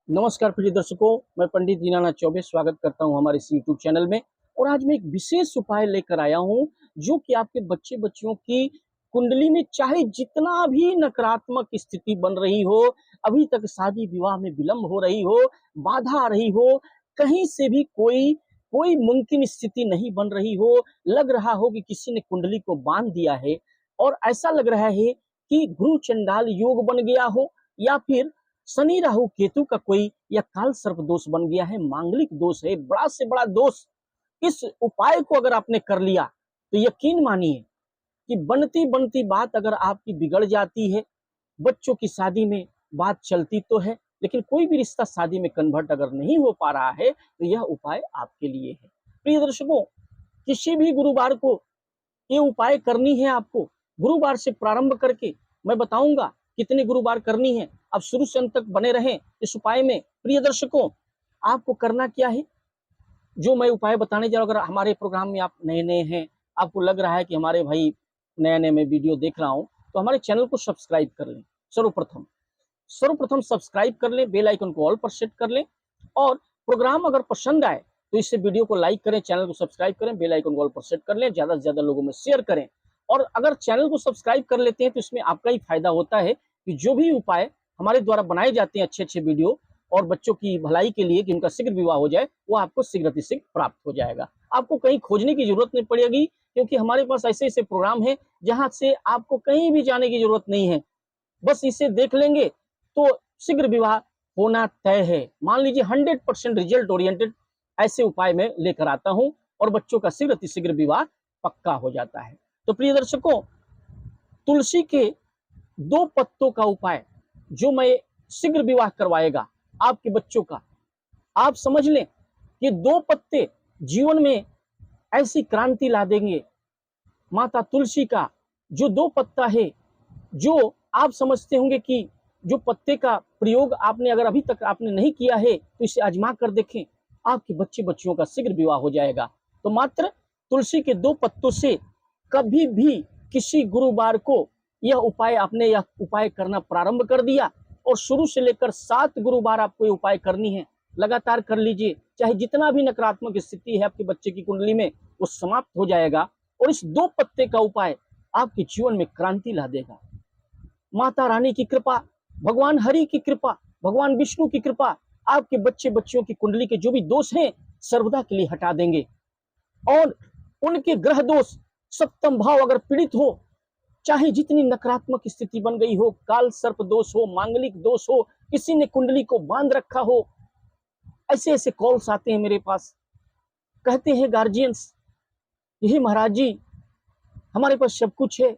नमस्कार प्रिय दर्शकों, मैं पंडित दीनानाथ चौबे स्वागत करता हूं हमारे इस यूट्यूब चैनल में। और आज मैं एक विशेष उपाय लेकर आया हूं जो कि आपके बच्चे बच्चियों की कुंडली में चाहे जितना भी नकारात्मक स्थिति बन रही हो, अभी तक शादी विवाह में विलंब हो रही हो, बाधा आ रही हो, कहीं से भी कोई कोई मुमकिन स्थिति नहीं बन रही हो, लग रहा हो कि किसी ने कुंडली को बांध दिया है और ऐसा लग रहा है कि गुरु चंडाल योग बन गया हो, या फिर शनि राहु केतु का कोई या काल सर्प दोष बन गया है, मांगलिक दोष है, बड़ा से बड़ा दोष। इस उपाय को अगर आपने कर लिया तो यकीन मानिए कि बनती बनती बात अगर आपकी बिगड़ जाती है, बच्चों की शादी में बात चलती तो है, लेकिन कोई भी रिश्ता शादी में कन्वर्ट अगर नहीं हो पा रहा है तो यह उपाय आपके लिए है। प्रिय दर्शकों, किसी भी गुरुवार को ये उपाय करनी है आपको। गुरुवार से प्रारंभ करके मैं बताऊंगा कितने गुरुवार करनी है। आप शुरू से अंत तक बने रहें इस उपाय में। प्रिय दर्शकों, आपको करना क्या है, जो मैं उपाय बताने जा रहा हूं, अगर हमारे प्रोग्राम में आप नए नए हैं, आपको लग रहा है कि हमारे भाई नए नए मैं वीडियो देख रहा हूं, तो हमारे चैनल को सब्सक्राइब कर लें। सर्वप्रथम सर्वप्रथम सब्सक्राइब कर लें, बेल आइकन को ऑल पर सेट कर लें, और प्रोग्राम अगर पसंद आए तो इससे वीडियो को लाइक करें, चैनल को सब्सक्राइब करें, बेल आइकन को ऑल पर सेट कर लें, ज्यादा से ज्यादा लोगों में शेयर करें। और अगर चैनल को सब्सक्राइब कर लेते हैं तो इसमें आपका ही फायदा होता है कि जो भी उपाय हमारे द्वारा बनाए जाते हैं, अच्छे अच्छे वीडियो और बच्चों की भलाई के लिए कि उनका शीघ्र विवाह हो जाए, वो आपको शीघ्र अतिशीघ्र प्राप्त हो जाएगा। आपको कहीं खोजने की जरूरत नहीं पड़ेगी, क्योंकि हमारे पास ऐसे ऐसे प्रोग्राम है जहां से आपको कहीं भी जाने की जरूरत नहीं है। बस इसे देख लेंगे तो शीघ्र विवाह होना तय है। मान लीजिए 100% रिजल्ट ओरिएंटेड ऐसे उपाय में लेकर आता हूं और बच्चों का शीघ्र अतिशीघ्र विवाह पक्का हो जाता है। तो प्रिय दर्शकों, तुलसी के 2 पत्तों का उपाय जो मैं शीघ्र विवाह करवाएगा आपके बच्चों का, आप समझ लें कि 2 पत्ते जीवन में ऐसी क्रांति ला देंगे। माता तुलसी का जो 2 पत्ता है, जो आप समझते होंगे कि जो पत्ते का प्रयोग आपने अगर अभी तक आपने नहीं किया है तो इसे आजमा कर देखें, आपके बच्चे बच्चियों का शीघ्र विवाह हो जाएगा। तो मात्र तुलसी के 2 पत्तों से कभी भी किसी गुरुवार को यह उपाय करना प्रारंभ कर दिया, और शुरू से लेकर 7 गुरुवार आपको ये उपाय करनी है। लगातार कर लीजिए, चाहे जितना भी नकारात्मक स्थिति है आपके बच्चे की कुंडली में, वो समाप्त हो जाएगा। और इस 2 पत्ते का उपाय आपके जीवन में क्रांति ला देगा। माता रानी की कृपा, भगवान हरि की कृपा, भगवान विष्णु की कृपा आपके बच्चे बच्चियों की कुंडली के जो भी दोष हैं सर्वदा के लिए हटा देंगे। और उनके ग्रह दोष, सप्तम भाव अगर पीड़ित हो, चाहे जितनी नकारात्मक स्थिति बन गई हो, काल सर्प दोष हो, मांगलिक दोष हो, किसी ने कुंडली को बांध रखा हो, ऐसे ऐसे कॉल्स आते हैं मेरे पास। कहते हैं गार्जियंस, यही महाराज जी हमारे पास सब कुछ है,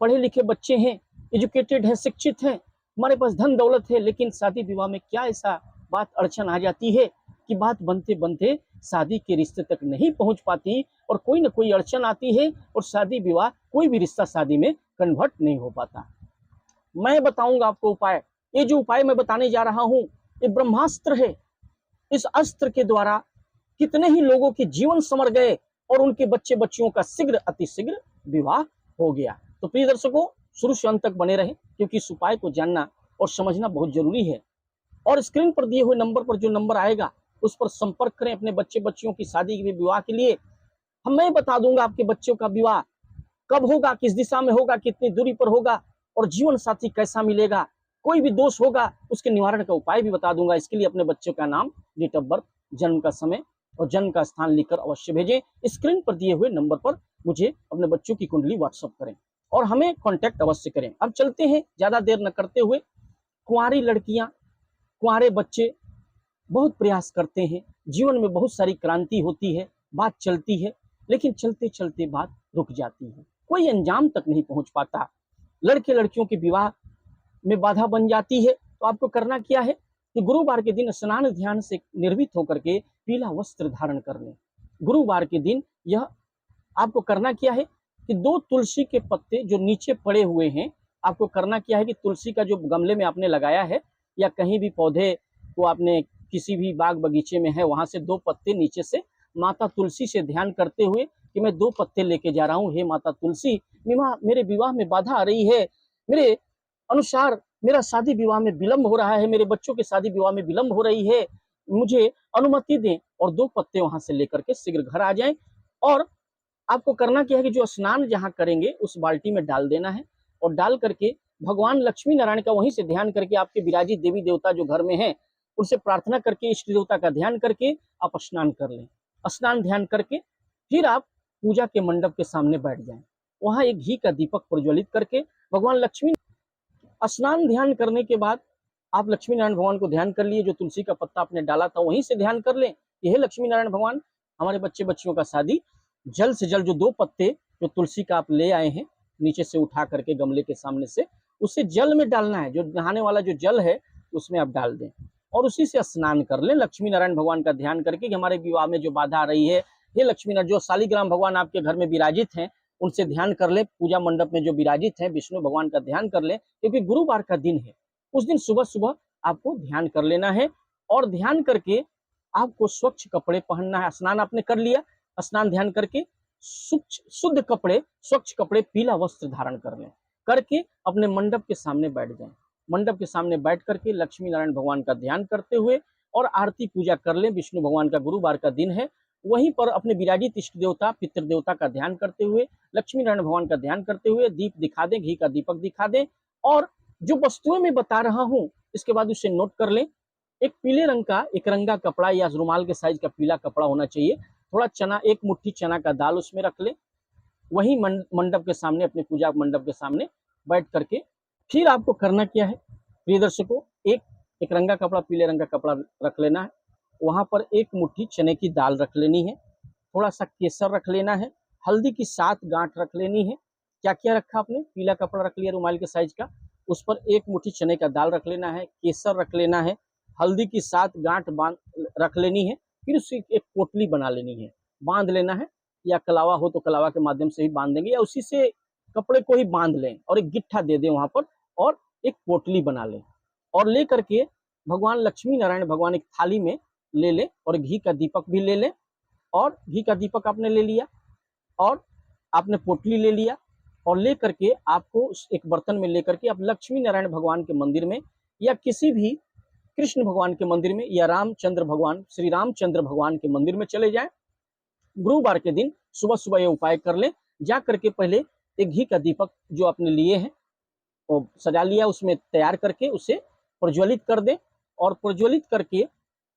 पढ़े लिखे बच्चे हैं, एजुकेटेड हैं, शिक्षित हैं, हमारे पास धन दौलत है, लेकिन शादी विवाह में क्या ऐसा बात अड़चन आ जाती है कि बात बनते बनते शादी के रिश्ते तक नहीं पहुंच पाती, और कोई ना कोई अड़चन आती है और शादी विवाह, कोई भी रिश्ता शादी में कन्वर्ट नहीं हो पाता। मैं बताऊंगा आपको उपाय। ये जो उपाय मैं बताने जा रहा हूं, ये ब्रह्मास्त्र है। इस अस्त्र के द्वारा कितने ही लोगों के जीवन संवर गए और उनके बच्चे बच्चियों का शीघ्र अतिशीघ्र विवाह हो गया। तो प्रिय दर्शकों, शुरू से अंत तक बने रहें, क्योंकि इस उपाय को जानना और समझना बहुत जरूरी है। और स्क्रीन पर दिए हुए नंबर पर जो नंबर आएगा उस पर संपर्क करें अपने बच्चे बच्चियों की शादी के विवाह के लिए। मैं बता दूंगा आपके बच्चों का विवाह कब होगा, किस दिशा में होगा, कितनी दूरी पर होगा, और जीवन साथी कैसा मिलेगा। कोई भी दोष होगा उसके निवारण का उपाय भी बता दूंगा। इसके लिए अपने बच्चों का नाम, डेट ऑफ बर्थ, जन्म का समय और जन्म का स्थान लिखकर अवश्य भेजें। स्क्रीन पर दिए हुए नंबर पर मुझे अपने बच्चों की कुंडली व्हाट्सएप करें और हमें कांटेक्ट अवश्य करें। अब चलते हैं, ज्यादा देर न करते हुए। कुंवारी लड़कियां, कुंवारे बच्चे बहुत प्रयास करते हैं, जीवन में बहुत सारी क्रांति होती है, बात चलती है, लेकिन चलते चलते बात रुक जाती है, कोई अंजाम तक नहीं पहुंच पाता, लड़के लड़कियों के विवाह में बाधा बन जाती है। तो आपको करना क्या है कि गुरुवार के दिन स्नान ध्यान से निर्भीत होकर के पीला वस्त्र धारण कर लें। गुरुवार के दिन यह आपको करना क्या है कि 2 तुलसी के पत्ते जो नीचे पड़े हुए हैं, आपको करना क्या है कि तुलसी का जो गमले में आपने लगाया है या कहीं भी पौधे को आपने किसी भी बाग बगीचे में है, वहां से 2 पत्ते नीचे से माता तुलसी से ध्यान करते हुए कि मैं 2 पत्ते लेके जा रहा हूँ, हे माता तुलसी, मेरे विवाह में बाधा आ रही है, मेरे अनुसार मेरा शादी विवाह में विलंब हो रहा है, मेरे बच्चों के शादी विवाह में विलंब हो रही है, मुझे अनुमति दें। और 2 पत्ते वहां से लेकर के शीघ्र घर आ जाएं। और आपको करना क्या है कि जो स्नान जहां करेंगे उस बाल्टी में डाल देना है, और डाल करके भगवान लक्ष्मी नारायण का वहीं से ध्यान करके, आपके विराजित देवी देवता जो घर में हैं उनसे प्रार्थना करके, इष्ट देवता का ध्यान करके आप स्नान कर लें। स्नान ध्यान करके फिर आप पूजा के मंडप के सामने बैठ जाएं। वहां एक घी का दीपक प्रज्वलित करके भगवान लक्ष्मी, स्नान ध्यान करने के बाद आप लक्ष्मी नारायण भगवान को ध्यान कर लिए। जो तुलसी का पत्ता आपने डाला था वहीं से ध्यान कर लें कि हे लक्ष्मी नारायण भगवान, हमारे बच्चे बच्चियों का शादी जल्द से जल्द, जो 2 पत्ते जो तुलसी का आप ले आए हैं नीचे से उठा करके गमले के सामने से, उसे जल में डालना है। जो नहाने वाला जो जल है उसमें आप डाल दें और उसी से स्नान कर लें, लक्ष्मी नारायण भगवान का ध्यान करके कि हमारे विवाह में जो बाधा आ रही है, हे लक्ष्मी नारायण, जो शालिग्राम भगवान आपके घर में विराजित हैं उनसे ध्यान कर ले। पूजा मंडप में जो विराजित हैं विष्णु भगवान का ध्यान कर ले, क्योंकि गुरुवार का दिन है। उस दिन सुबह सुबह आपको ध्यान कर लेना है और ध्यान करके आपको स्वच्छ कपड़े पहनना है। स्नान आपने कर लिया, स्नान ध्यान करके शुद्ध कपड़े, स्वच्छ कपड़े, पीला वस्त्र धारण कर लें, करके अपने मंडप के सामने बैठ जाएं। मंडप के सामने बैठ करके लक्ष्मी नारायण भगवान का ध्यान करते हुए और आरती पूजा कर लें। विष्णु भगवान का गुरुवार का दिन है, वहीं पर अपने विराजित इष्ट देवता पितृ देवता का ध्यान करते हुए, लक्ष्मी नारायण भगवान का ध्यान करते हुए दीप दिखा दें, घी का दीपक दिखा दें। और जो वस्तुएं मैं बता रहा हूं इसके बाद उसे नोट कर लें। एक पीले रंग का एक रंगा कपड़ा या रुमाल के साइज का पीला कपड़ा होना चाहिए। थोड़ा चना, 1 मुट्ठी चना का दाल उसमें रख ले। वही मंडप के सामने, अपने पूजा मंडप के सामने बैठ करके फिर आपको करना क्या है प्रिय दर्शकों, एक रंगा कपड़ा, पीले रंग का कपड़ा रख लेना है। वहां पर 1 मुट्ठी चने की दाल रख लेनी है, थोड़ा सा केसर रख लेना है, हल्दी की 7 गांठ रख लेनी है। क्या क्या रखा आपने? पीला कपड़ा रख लिया रुमाल के साइज का, उस पर 1 मुट्ठी चने का दाल रख लेना है, केसर रख लेना है, हल्दी की 7 गांठ बांध रख लेनी है। फिर उसकी एक पोटली बना लेनी है, बांध लेना है, या कलावा हो तो कलावा के माध्यम से ही बांध देंगे, या उसी से कपड़े को ही बांध लें और एक गिट्ठा दे दें वहां पर, और एक पोटली बना लें। और ले करके भगवान लक्ष्मी नारायण भगवान एक थाली में ले लें और घी का दीपक भी ले लें। और घी का दीपक आपने ले लिया और आपने पोटली ले लिया, और ले करके आपको एक बर्तन में लेकर के आप लक्ष्मी नारायण भगवान के मंदिर में या किसी भी कृष्ण भगवान के मंदिर में या रामचंद्र भगवान, श्री रामचंद्र भगवान के मंदिर में चले जाएं। गुरुवार के दिन सुबह सुबह ये उपाय कर लें। जा करके पहले एक घी का दीपक जो आपने लिए हैं वो सजा लिया, उसमें तैयार करके उसे प्रज्वलित कर दें। और प्रज्वलित करके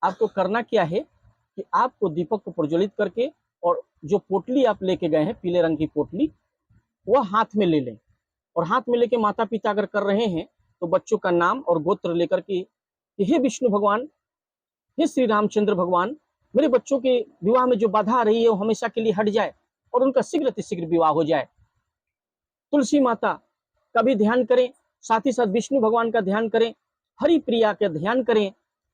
आपको करना क्या है कि आपको दीपक को प्रज्वलित करके और जो पोटली आप लेके गए हैं, पीले रंग की पोटली, वह हाथ में ले लें। और हाथ में लेके माता पिता अगर कर रहे हैं तो बच्चों का नाम और गोत्र लेकर के, हे विष्णु भगवान, हे श्री रामचंद्र भगवान, मेरे बच्चों के विवाह में जो बाधा आ रही है वो हमेशा के लिए हट जाए और उनका शीघ्र विवाह हो जाए। तुलसी माता का भी ध्यान करें, साथ ही साथ विष्णु भगवान का ध्यान करें, हरि प्रिया का ध्यान करें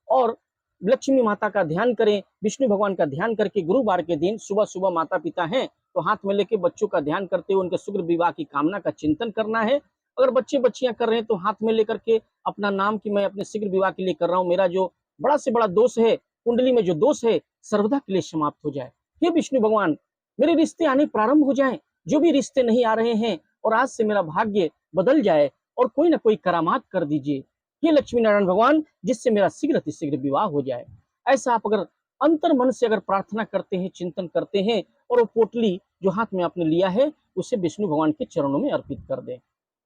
और लक्ष्मी माता का ध्यान करें। विष्णु भगवान का ध्यान करके गुरुवार के दिन सुबह सुबह माता पिता हैं तो हाथ में लेके बच्चों का ध्यान करते हुए उनके शीघ्र विवाह की कामना का चिंतन करना है। अगर बच्चे बच्चियां कर रहे हैं तो हाथ में लेकर के अपना नाम कि मैं अपने शीघ्र विवाह के लिए कर रहा हूँ, मेरा जो बड़ा से बड़ा दोष है, कुंडली में जो दोष है, सर्वदा के लिए समाप्त हो जाए। हे विष्णु भगवान, मेरे रिश्ते आने प्रारंभ हो जाएं, जो भी रिश्ते नहीं आ रहे हैं, और आज से मेरा भाग्य बदल जाए और कोई ना कोई करामात कर दीजिए हे लक्ष्मी नारायण भगवान, जिससे मेरा शीघ्र विवाह हो जाए। ऐसा आप अगर अंतर मन से अगर प्रार्थना करते हैं, चिंतन करते हैं, और वो पोटली जो हाथ में आपने लिया है उसे विष्णु भगवान के चरणों में अर्पित कर दें।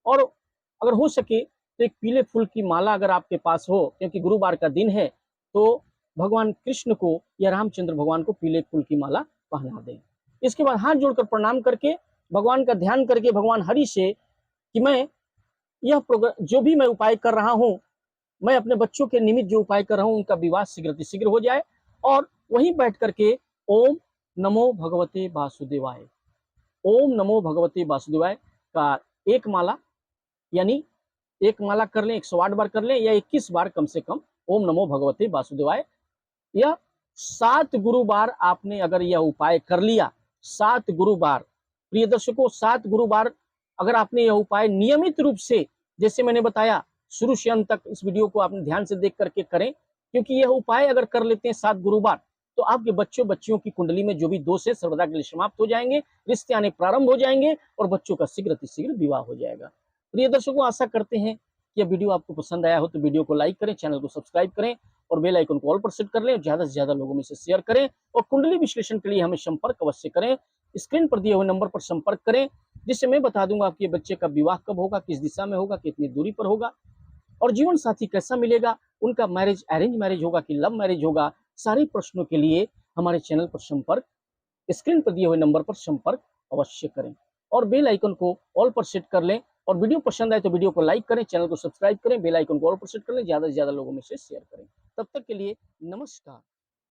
और अगर हो सके तो एक पीले फूल की माला अगर आपके पास हो, क्योंकि गुरुवार का दिन है, तो भगवान कृष्ण को या रामचंद्र भगवान को पीले फूल की माला पहना दें। इसके बाद हाथ जोड़कर प्रणाम करके भगवान का ध्यान करके भगवान हरि से कि मैं यह जो भी मैं उपाय कर रहा हूँ, मैं अपने बच्चों के निमित्त जो उपाय कर रहा हूँ उनका विवाह शीघ्र हो जाए। और वहीं बैठ करके ओम नमो भगवते वासुदेवाय, ओम नमो भगवते वासुदेवाय का एक माला, यानी एक माला कर लें, 108 बार कर लें या 21 बार कम से कम ओम नमो भगवते वासुदेवाय। यह 7 गुरुवार आपने अगर यह उपाय कर लिया, 7 गुरुवार, प्रिय दर्शकों 7 गुरुवार अगर आपने यह उपाय नियमित रूप से, जैसे मैंने बताया, शुरू से अंत तक इस वीडियो को आपने ध्यान से देख करके करें, क्योंकि यह उपाय अगर कर लेते हैं 7 गुरुवार तो आपके बच्चों बच्चियों की कुंडली में जो भी दोष है सर्वदा के लिए समाप्त हो जाएंगे, रिश्ते आने प्रारंभ हो जाएंगे और बच्चों का शीघ्र विवाह हो जाएगा। प्रिय दर्शकों, आशा करते हैं यह वीडियो आपको पसंद आया हो तो वीडियो को लाइक करें, चैनल को सब्सक्राइब करें और बेल आइकन को ऑल पर सेट कर लें। ज़्यादा से ज़्यादा लोगों में से शेयर करें और कुंडली विश्लेषण के लिए हमें संपर्क अवश्य करें। स्क्रीन पर दिए हुए नंबर पर संपर्क करें, जिससे मैं बता दूंगा आपके बच्चे का विवाह कब होगा, किस दिशा में होगा, कितनी दूरी पर होगा और जीवन साथी कैसा मिलेगा, उनका मैरिज अरेंज मैरिज होगा कि लव मैरिज होगा। सारे प्रश्नों के लिए हमारे चैनल पर संपर्क, स्क्रीन पर दिए हुए नंबर पर संपर्क अवश्य करें और बेल आइकन को ऑल पर सेट कर लें। और वीडियो पसंद आए तो वीडियो को लाइक करें, चैनल को सब्सक्राइब करें, बेल आइकन को ऑल पर सेट कर लें, ज़्यादा से ज़्यादा लोगों में से शेयर करें। तब तक के लिए नमस्कार।